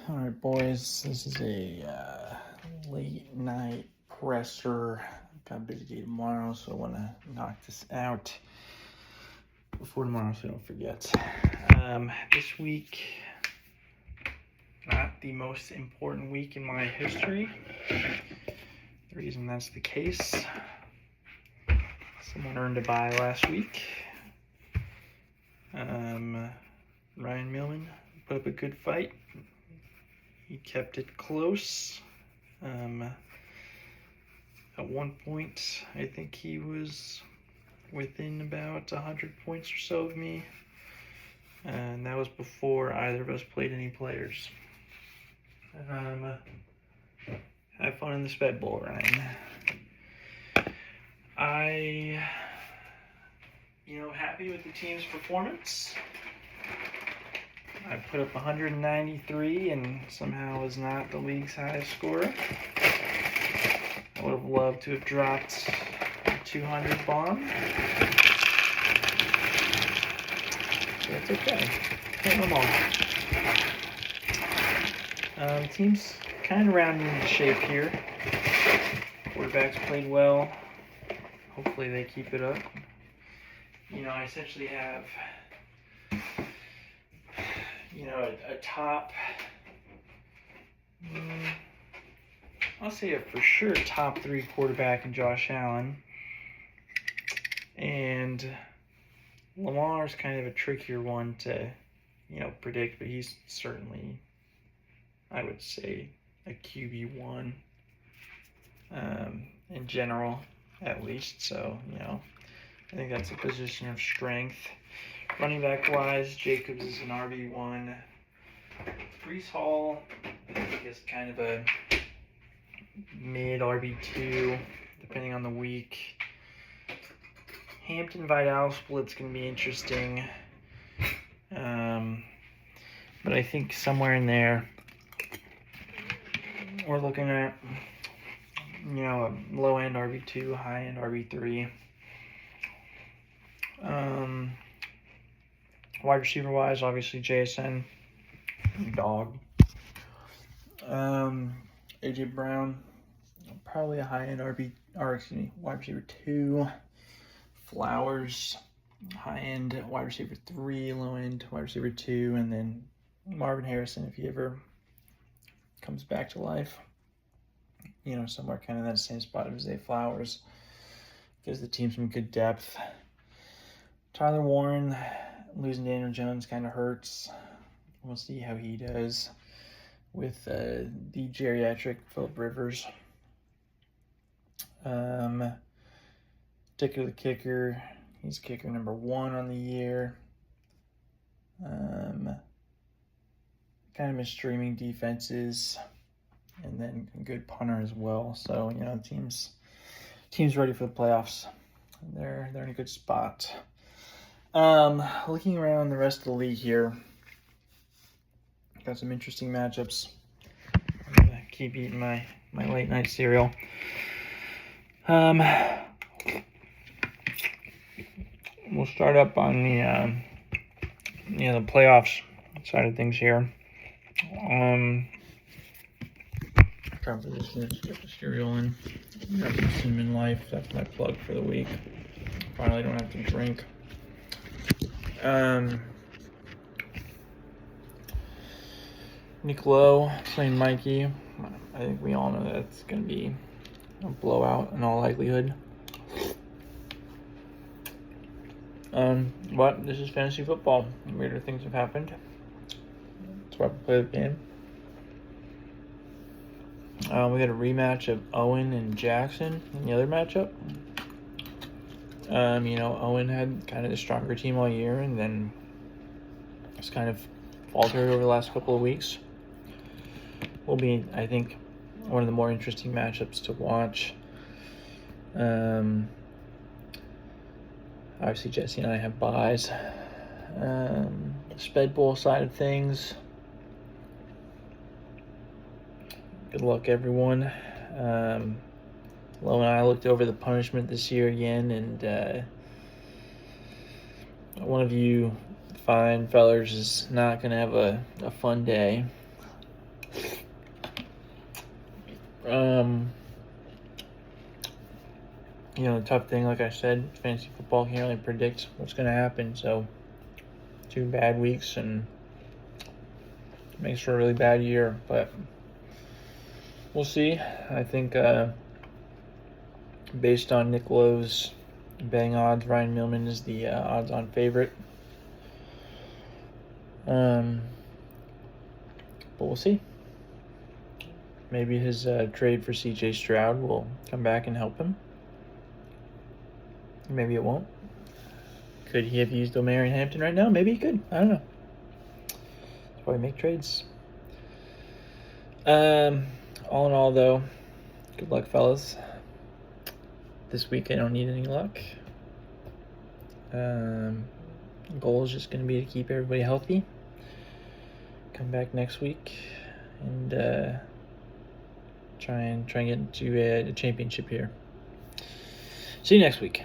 All right, boys. This is a late night presser. Got a busy day tomorrow, so I want to knock this out before tomorrow, so I don't forget. This week, not the most important week in my history. The reason that's the case, someone earned a bye last week. Ryan Millman put up a good fight. He kept it close. At one point, I think he was within about 100 points or so of me. And that was before either of us played any players. Have fun in the Sped Bowl, Ryan. Happy with the team's performance. I put up 193 and somehow was not the league's highest scorer. I would have loved to have dropped a 200 bomb. So that's okay. Hit them all. Team's kind of rounding into shape here. Quarterbacks played well. Hopefully they keep it up. I essentially have a top, I'll say a for sure top 3 quarterback in Josh Allen. And Lamar's kind of a trickier one to, predict, but he's certainly, I would say, a QB1 in general, at least. So, I think that's a position of strength. Running back wise, Jacobs is an RB1. Breece Hall, I think, is kind of a mid RB2, depending on the week. Hampton Vidal split's going to be interesting. But I think somewhere in there, we're looking at, a low end RB2, high end RB3. Wide receiver wise, obviously JSN, dog. AJ Brown, probably a high end wide receiver 2. Flowers, high end wide receiver 3, low end wide receiver 2, and then Marvin Harrison, if he ever comes back to life, somewhere kind of in that same spot as Zay Flowers, gives the team some good depth. Tyler Warren, losing Daniel Jones kind of hurts. We'll see how he does with the geriatric Phillip Rivers. Particularly the kicker, he's kicker number 1 on the year. Kind of been streaming defenses, and then a good punter as well. So team's ready for the playoffs. They're in a good spot. Looking around the rest of the league here, got some interesting matchups. I'm gonna keep eating my late night cereal. We'll start up on the playoffs side of things here. Trying to position to get the cereal in. Got some Cinnamon Life. That's my plug for the week. Finally, don't have to drink. Nick Lowe playing Mikey. I think we all know that's going to be a blowout in all likelihood. But this is fantasy football. Weirder things have happened. That's why we play the game. We got a rematch of Owen and Jackson in the other matchup. Owen had kind of the stronger team all year, and then it's kind of faltered over the last couple of weeks. Will be, I think, one of the more interesting matchups to watch. Obviously, Jesse and I have buys. Sped Bowl side of things. Good luck, everyone. Lo and I looked over the punishment this year again, and one of you fine fellers is not going to have a fun day. The tough thing, like I said, fantasy football can't really predict what's going to happen. So 2 bad weeks and makes for a really bad year. But we'll see. I think based on Nick Lowe's betting odds, Ryan Millman is the odds-on favorite. But we'll see. Maybe his trade for C.J. Stroud will come back and help him. Maybe it won't. Could he have used Omarion Hampton right now? Maybe he could. I don't know. That's why we make trades. All in all, though, good luck, fellas. This week I don't need any luck. Goal is just going to be to keep everybody healthy. Come back next week and try and get into a championship here. See you next week.